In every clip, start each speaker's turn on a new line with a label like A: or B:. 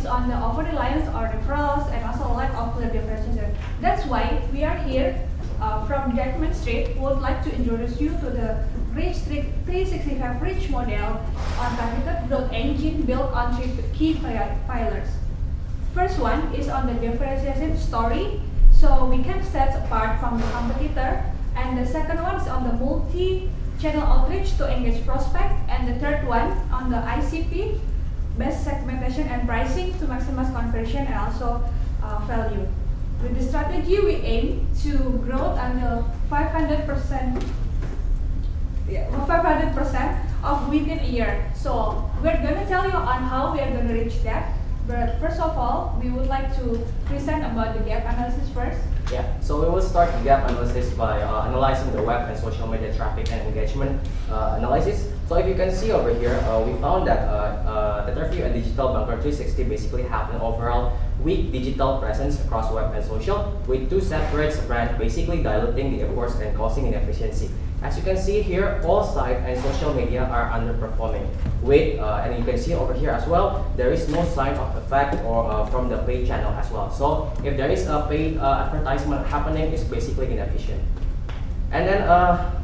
A: is on the over-reliance or referrals and also lack of clear differentiation. That's why we are here from Dyckman Street. We would like to introduce you to the Rich 365 Rich model on targeted growth engine built on three key pillars. First one is on the differentiation story, so we can set apart from the competitor. And the second one is on the multi-channel outreach to engage prospect. And the third one on the ICP, best segmentation and pricing to maximize conversion and also value. With the strategy, we aim to grow until 500%. 500% of within a year. So we're gonna tell you on how we are gonna reach that. But first of all, we would like to present about the gap analysis first.
B: Yeah, so we will start the gap analysis by analyzing the web and social media traffic and engagement analysis. So if you can see over here, we found that Tetherview and Digital Banker 360 basically have an overall weak digital presence across web and social, with two separate brands basically diluting the efforts and causing inefficiency. As you can see here, all site and social media are underperforming. And you can see over here as well, there is no sign of effect or from the paid channel as well. So if there is a paid advertisement happening, it's basically inefficient. And then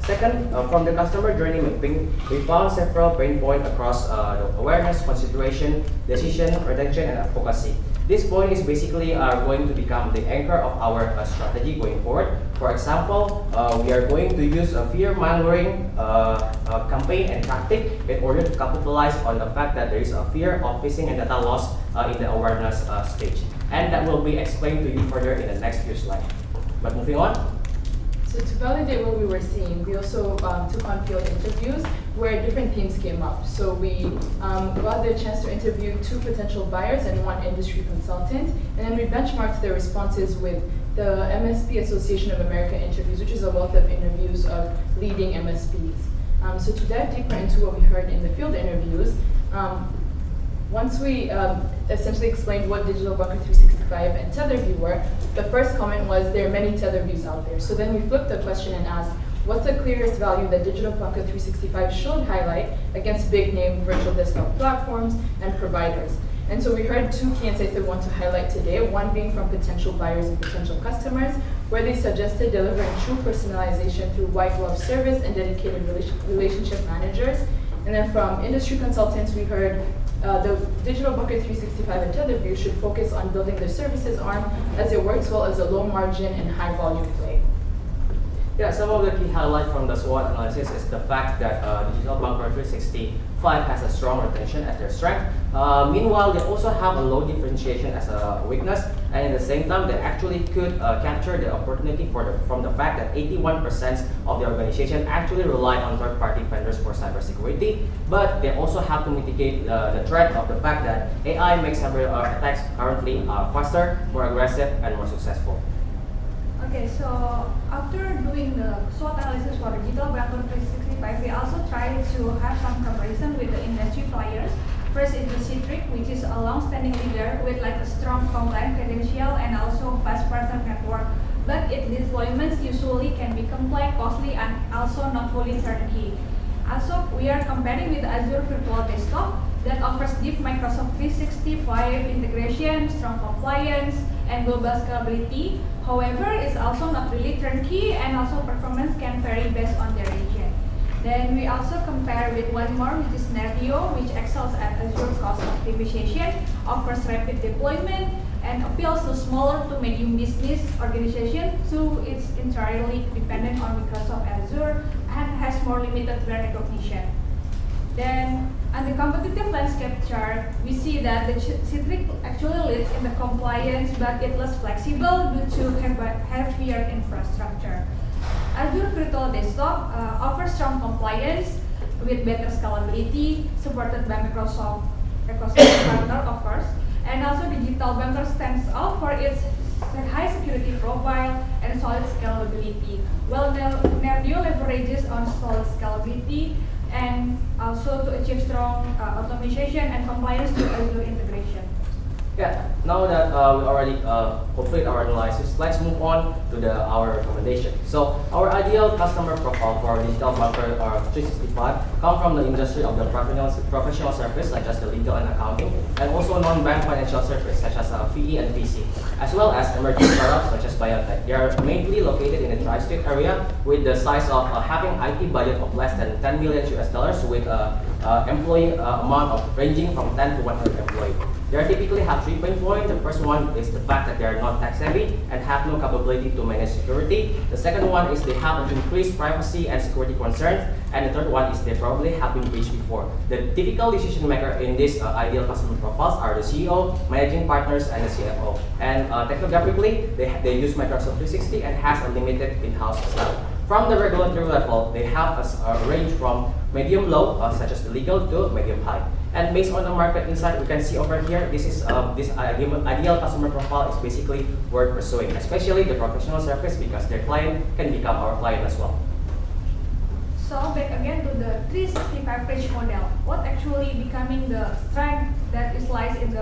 B: second, from the customer journey mapping, we found several pain points across the awareness, consideration, decision, retention, and advocacy. This point is basically going to become the anchor of our strategy going forward. For example, we are going to use a fear-mongering campaign and tactic in order to capitalize on the fact that there is a fear of phishing and data loss in the awareness stage. And that will be explained to you further in the next few slides. But moving on.
C: So to validate what we were seeing, we also took on field interviews where different themes came up. So we got the chance to interview 2 potential buyers and 1 industry consultant, and then we benchmarked their responses with the MSP Association of America interviews, which is a wealth of interviews of leading MSPs. So to dive deeper into what we heard in the field interviews, once we essentially explained what Digital Banker 365 and Tetherview were, the first comment was there are many Tetherviews out there. So then we flipped the question and asked, what's the clearest value that Digital Banker 365 should highlight against big name virtual desktop platforms and providers? And so we heard 2 key insights that we want to highlight today, one being from potential buyers and potential customers, where they suggested delivering true personalization through white glove service and dedicated relationship managers. And then from industry consultants, we heard the Digital Banker 365 and Tetherview should focus on building their services arm as it works well as a low margin and high volume play.
B: Yeah, some of the key highlights from the SWOT analysis is the fact that Digital Banker 365 has a strong retention as their strength. Meanwhile, they also have a low differentiation as a weakness, and at the same time, they actually could capture the opportunity from the fact that 81% of the organization actually rely on third-party vendors for cybersecurity, but they also have to mitigate the threat of the fact that AI makes cyber attacks currently faster, more aggressive, and more successful.
A: Okay, so after doing the SWOT analysis for Digital Banker 365, we also try to have some comparison with the industry players. First is the Citrix, which is a long-standing leader with like a strong compliant credential and also fast partner network. But its deployments usually can be complex, costly, and also not fully turnkey. Also, we are comparing with Azure Virtual Desktop that offers deep Microsoft 365 integration, strong compliance, and global scalability. However, it's also not really turnkey, and also performance can vary based on the region. Then we also compare with one more, which is Nerdio, which excels at Azure cost optimization, offers rapid deployment, and appeals to smaller to medium business organizations, so it's entirely dependent on Microsoft Azure and has more limited brand recognition. Then, on the competitive landscape chart, we see that the Citrix actually leads in the compliance, but it's less flexible due to heavier infrastructure. Azure Virtual Desktop offers strong compliance with better scalability, supported by Microsoft partner, of course, and also Digital Banker stands out for its high security profile and solid scalability, while Nerdio leverages on solid scalability and also to achieve strong automation and compliance to Azure integration.
B: Yeah, Now that we already complete our analysis, let's move on to our recommendation. So our ideal customer profile for digital banker 365 come from the industry of the professional service such as the legal and accounting, and also non-bank financial service such as PE and PC, as well as emerging startups such as biotech. They are mainly located in the tri-state area with the size of having IT budget of less than 10 million US dollars with employee amount of ranging from 10 to 100 employees. They typically have 3 pain points. The first one is the fact that they are not tech savvy and have no capability to manage security. The second one is they have an increased privacy and security concerns. And the third one is they probably have been breached before. The typical decision maker in this ideal customer profiles are the CEO, managing partners, and the CFO. And technographically, they use Microsoft 360 and has a limited in-house staff. From the regulatory level, they have a range from medium low, such as the legal, to medium high. And based on the market insight, we can see over here, this ideal customer profile is basically worth pursuing, especially the professional service, because their client can become our client as well.
A: So back again to the 365 range model. What actually becoming the strength that is lies in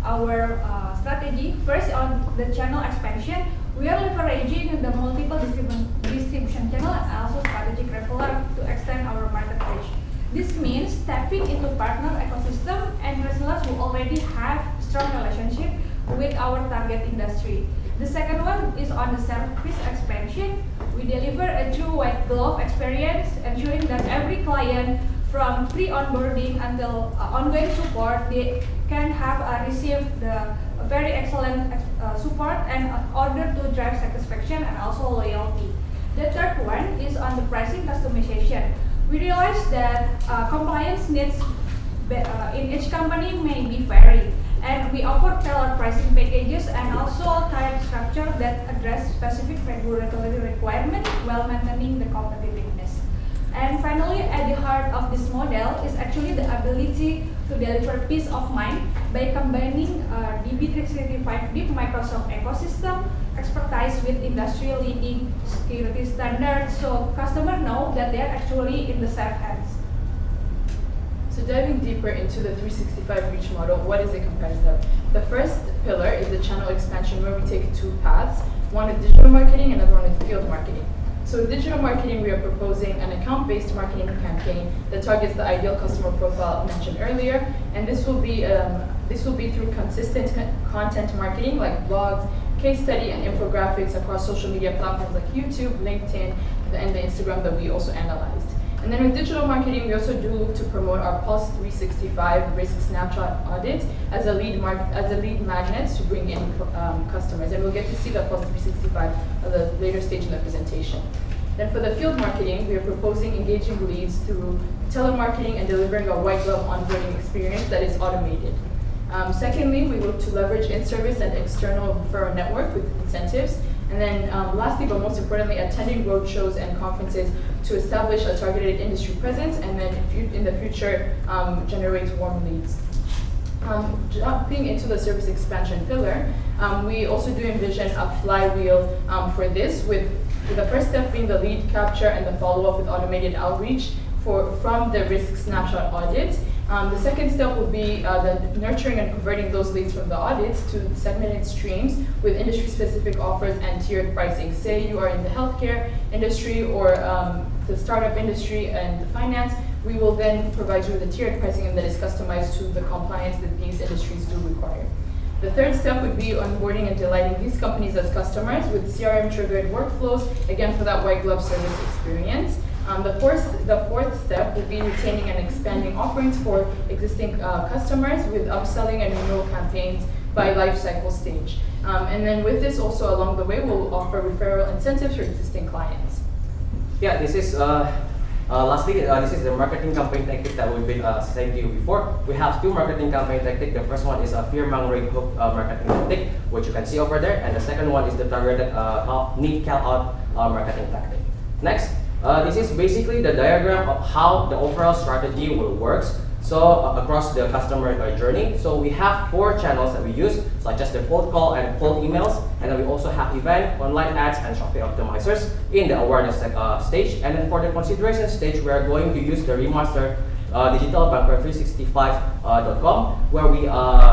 A: our strategy? First, on the channel expansion, we are leveraging the multiple distribution channel and also strategic referral to extend our market reach. This means tapping into partner ecosystem and resellers who already have strong relationship with our target industry. The second one is on the service expansion. We deliver a true white glove experience, ensuring that every client from pre-onboarding until ongoing support, they can have received the very excellent support and order to drive satisfaction and also loyalty. The third one is on the pricing customization. We realize that compliance needs in each company may be varied, and we offer tailored pricing packages and also tiered structure that address specific regulatory requirements while maintaining the competitiveness. And finally, at the heart of this model is actually the ability to deliver peace of mind by combining DB365 deep Microsoft ecosystem expertise with industry-leading security standards, so customers know that they are actually in the safe hands.
C: So diving deeper into the 365 reach model, what is it comprised of? The first pillar is the channel expansion, where we take two paths, one with digital marketing and another one with field marketing. So in digital marketing, we are proposing an account-based marketing campaign that targets the ideal customer profile mentioned earlier, and this will be through consistent content marketing like blogs, case study, and infographics across social media platforms like YouTube, LinkedIn, and the Instagram that we also analyzed. And then with digital marketing, we also do look to promote our Pulse 365 risk snapshot audit as a lead magnet to bring in customers. And we'll get to see the Pulse 365 at a later stage in the presentation. Then for the field marketing, we are proposing engaging leads through telemarketing and delivering a white glove onboarding experience that is automated. Secondly, we look to leverage in-service and external referral network with incentives. And then lastly, but most importantly, attending roadshows and conferences to establish a targeted industry presence, and then in the future, generate warm leads. Jumping into the service expansion pillar, we also do envision a flywheel for this, with the first step being the lead capture and the follow-up with automated outreach from the risk snapshot audit. The second step will be the nurturing and converting those leads from the audits to segmented streams with industry-specific offers and tiered pricing. Say you are in the healthcare industry or the startup industry and finance, we will then provide you with a tiered pricing that is customized to the compliance that these industries do require. The third step would be onboarding and delighting these companies as customers with CRM-triggered workflows, again for that white glove service experience. The fourth step will be retaining and expanding offerings for existing customers with upselling and renewal campaigns by life cycle stage. And then with this also along the way, we'll offer referral incentives for existing clients.
B: Yeah, this is lastly, this is the marketing campaign tactic that we've been saying to you before. We have two marketing campaign tactics. The first one is a fear-mongering hook marketing tactic, which you can see over there, and the second one is the targeted need call-out marketing tactic. Next. This is basically the diagram of how the overall strategy will work. So across the customer journey, so we have 4 channels that we use, such as the cold call and cold emails, and then we also have event, online ads, and shopping optimizers in the awareness stage. And then for the consideration stage, we are going to use the remaster digitalbanker365.com, where we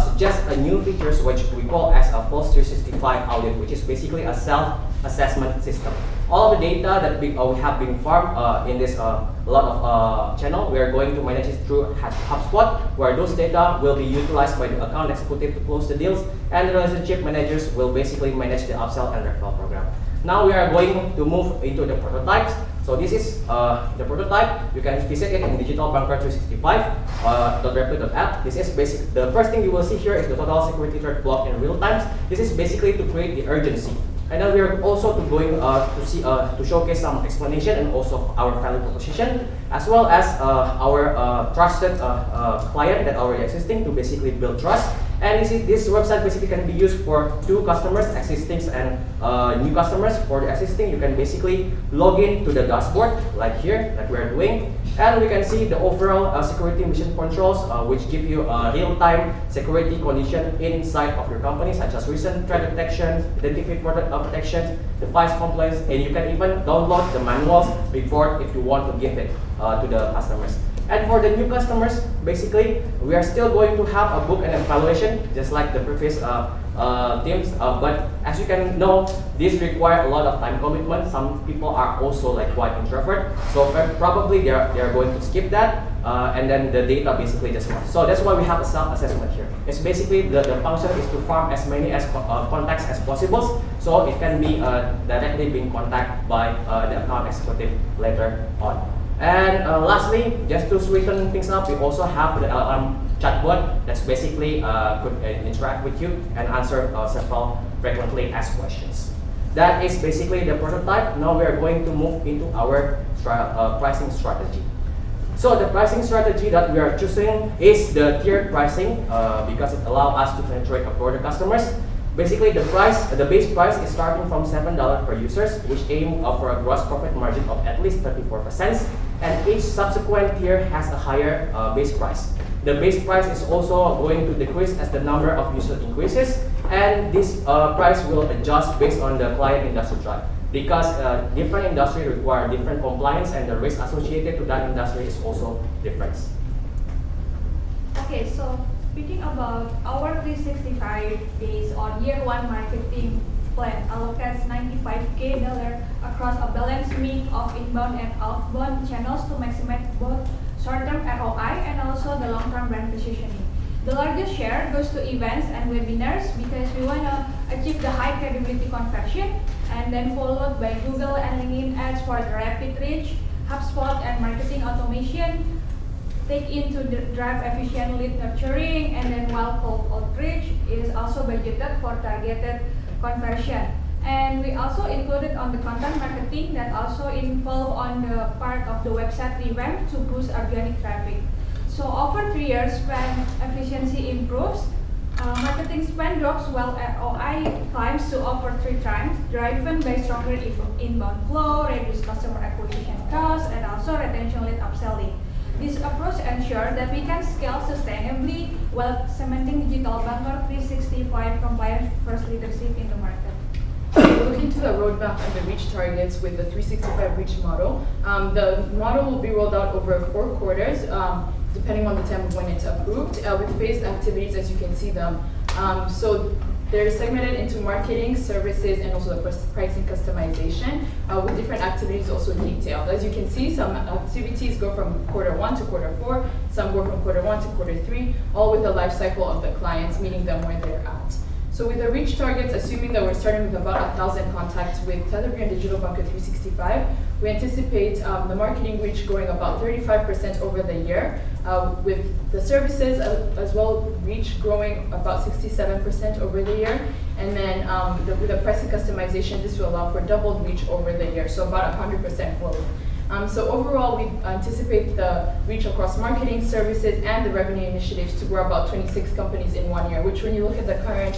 B: suggest a new features which we call as a post 365 audit, which is basically a self-assessment system. All of the data that we have been farmed in this lot of channel, we are going to manage it through HubSpot, where those data will be utilized by the account executive to close the deals, and the relationship managers will basically manage the upsell and referral program. Now we are going to move into the prototypes. So this is the prototype. You can visit it in digitalbanker365.reply.app. This is basic. The first thing you will see here is the total security threat block in real time. This is basically to create the urgency. And then we are also going to showcase some explanation and also our value proposition, as well as our trusted client that already existing to basically build trust. And this website basically can be used for two customers, existing and new customers. For the existing, you can basically log in to the dashboard, like here, like we're doing. And we can see the overall security mission controls, which give you real-time security condition inside of your company, such as recent threat detection, identified product protections, device complaints, and you can even download the manuals report if you want to give it to the customers. And for the new customers, basically, we are still going to have a book and evaluation, just like the previous teams. But as you can know, this requires a lot of time commitment. Some people are also like quite introvert, so probably they are going to skip that, and then the data basically just works. So that's why we have a self-assessment here. It's basically the function is to farm as many contacts as possible, so it can be directly being contacted by the account executive later on. And lastly, just to sweeten things up, we also have the LLM chatbot that's basically could interact with you and answer several frequently asked questions. That is basically the prototype. Now we are going to move into our pricing strategy. So the pricing strategy that we are choosing is the tiered pricing because it allows us to penetrate a broader customers. Basically, the base price is starting from $7 per users, which aim for a gross profit margin of at least 34%, and each subsequent tier has a higher base price. The base price is also going to decrease as the number of users increases, and this price will adjust based on the client industry type, because different industry require different compliance, and the risk associated to that industry is also different.
A: Okay, so speaking about our 365 days on year one marketing plan allocates $95K across a balanced mix of inbound and outbound channels to maximize both short-term ROI and also the long-term brand positioning. The largest share goes to events and webinars because we want to achieve the high credibility conversion, and then followed by Google and LinkedIn ads for the rapid reach, HubSpot and marketing automation take into the drive efficient lead nurturing, and then while cold outreach is also budgeted for targeted conversion. And we also included on the content marketing that also involve on the part of the website revamp to boost organic traffic. So over 3 years, when efficiency improves, marketing spend drops while ROI climbs to over 3 times, driven by stronger inbound flow, reduced customer acquisition costs, and also retention lead upselling. This approach ensures that we can scale sustainably while cementing Digital Banker 365 compliant first leadership in the market.
C: Looking to the roadmap and the reach targets with the 365 reach model, the model will be rolled out over 4 quarters, depending on the time of when it's approved, with phased activities as you can see them. So they're segmented into marketing, services, and also the pricing customization, with different activities also detailed. As you can see, some activities go from Q1 to Q4, some go from Q1 to Q3, all with the life cycle of the clients, meeting them where they're at. So with the reach targets, assuming that we're starting with about 1,000 contacts with Telegram and Digital Banker 365, we anticipate the marketing reach growing about 35% over the year, with the services as well reach growing about 67% over the year, and then with the pricing customization, this will allow for doubled reach over the year, so about 100% growth. So overall, we anticipate the reach across marketing, services, and the revenue initiatives to grow about 26 companies in 1 year, which when you look at the current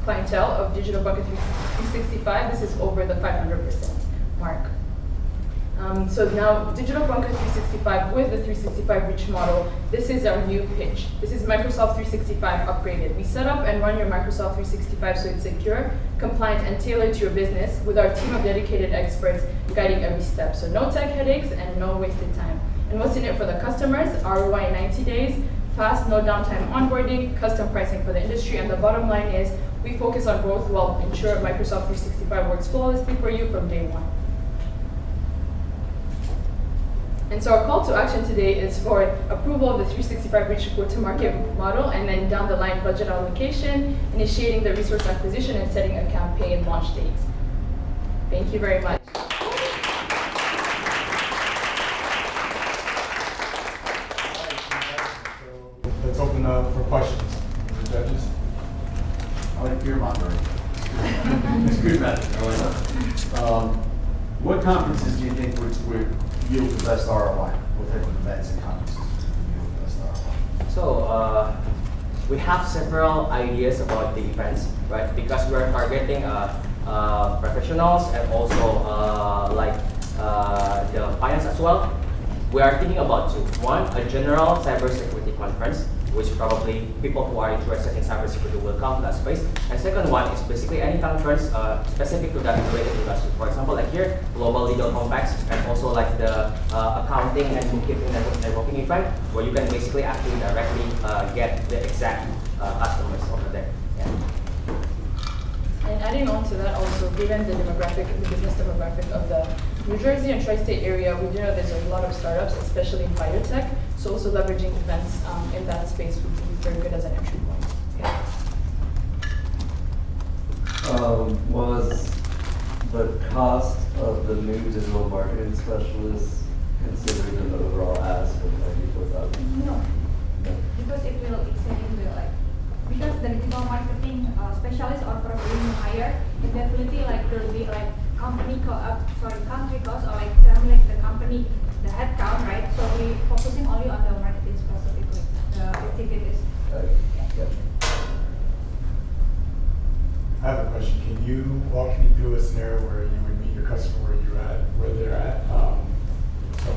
C: clientele of Digital Banker 365, this is over the 500% mark. So now Digital Banker 365 with the 365 reach model, this is our new pitch. This is Microsoft 365 upgraded. We set up and run your Microsoft 365 so it's secure, compliant, and tailored to your business with our team of dedicated experts guiding every step. So no tech headaches and no wasted time. And what's in it for the customers? ROI in 90 days, fast, no downtime onboarding, custom pricing for the industry, and the bottom line is we focus on growth while ensure Microsoft 365 works flawlessly for you from day one. And so our call to action today is for approval of the 365 Reach go-to-market model, and then down the line budget allocation, initiating the resource acquisition, and setting a campaign launch date. Thank you very much.
D: Let's open up for questions. The judges?
E: I like fear mongering. It's good method. What conferences do you think would yield the best ROI? What type of events and conferences would yield the best ROI?
B: So we have several ideas about the events, right? Because we are targeting professionals and also the finance as well. We are thinking about two. One, a general cybersecurity conference, which probably people who are interested in cybersecurity will come to that space. And second one is basically any conference specific to that related industry. For example, like here, Global Legal Compacts, and also like the accounting and bookkeeping networking event, where you can basically actually directly get the exact customers over there. Yeah.
C: And adding on to that also, given the business demographic of the New Jersey and tri-state area, we do know there's a lot of startups, especially in biotech. So also leveraging events in that space would be very good as an entry point. Yeah.
F: Was the cost of the new digital marketing specialist considered an overall ask of $94,000?
A: No,
F: No.
A: because it will exactly because the digital marketing specialist or probably higher, it definitely there will be country cost or the company, the headcount, right? So we focusing only on the marketing specifically, the activities.
F: Yeah.
D: I have a question. Can you walk me through a scenario where you would meet your customer where they're at? So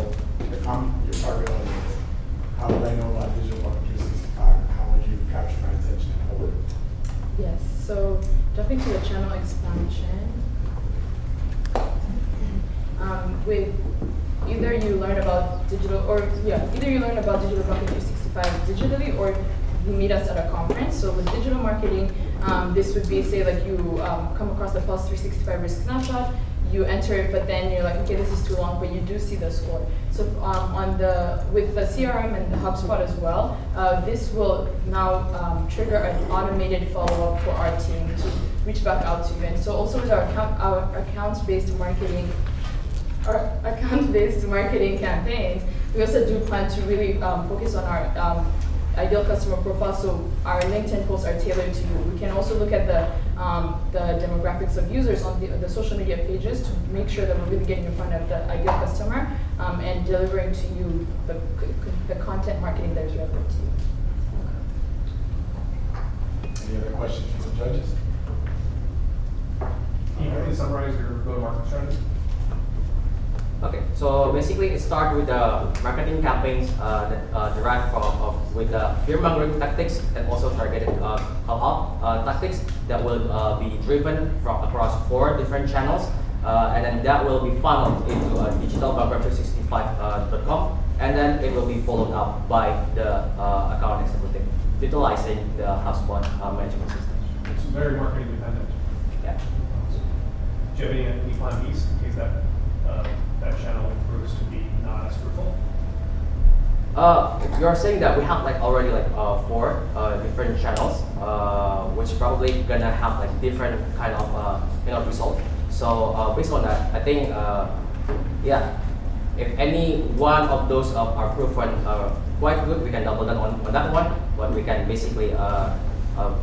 D: if I'm your target audience, how would I know about digital marketing 365? How would you capture my attention and hold it?
C: Yes, so jumping to the channel expansion, with either you learn about digital marketing 365 digitally, or you meet us at a conference. So with digital marketing, this would be say you come across the Pulse 365 risk snapshot, you enter it, but then you're like, okay, this is too long, but you do see the score. So with the CRM and the HubSpot as well, this will now trigger an automated follow-up for our team to reach back out to you. And so also with our accounts-based marketing campaigns, we also do plan to really focus on our ideal customer profile. So our LinkedIn posts are tailored to you. We can also look at the demographics of users on the social media pages to make sure that we're really getting in front of the ideal customer and delivering to you the content marketing that is relevant to you.
D: Any other questions from the judges?
G: Can you quickly summarize your go-to-market strategy?
B: Okay, so basically it starts with the marketing campaigns that derive with the fear-mongering tactics and also targeted call-out tactics that will be driven from across 4 different channels, and then that will be funneled into digitalbanker365.com, and then it will be followed up by the account executive utilizing the HubSpot management system.
G: It's very marketing dependent.
B: Yeah.
G: Do you have any plan Bs in case that channel proves to be not as fruitful?
B: You're saying that we have already 4 different channels, which probably gonna have different kind of result. So based on that, I think yeah, if any one of those are proven quite good, we can double down on that one. But we can basically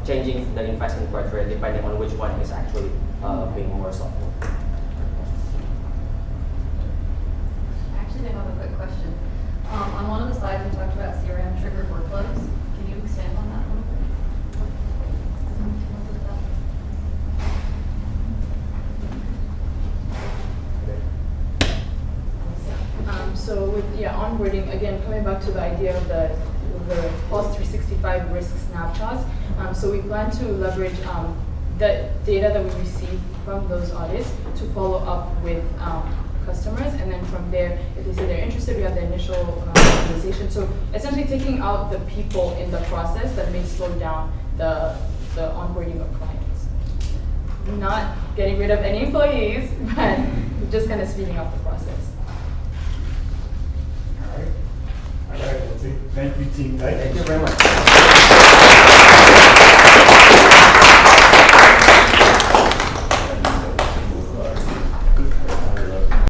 B: changing the investment criteria depending on which one is actually being more sought.
H: I have a quick question. On one of the slides, we talked about CRM triggered workflows. Can you expand on that a little bit?
C: So with onboarding, again, coming back to the idea of the Pulse 365 risk snapshots. So we plan to leverage the data that we receive from those audits to follow up with customers, and then from there, if they say they're interested, we have the initial conversation. So essentially taking out the people in the process that may slow down the onboarding of clients. Not getting rid of any employees, but just kind of speeding up the process.
D: All right, well, thank you, Team Dyckman.
B: Thank you very much.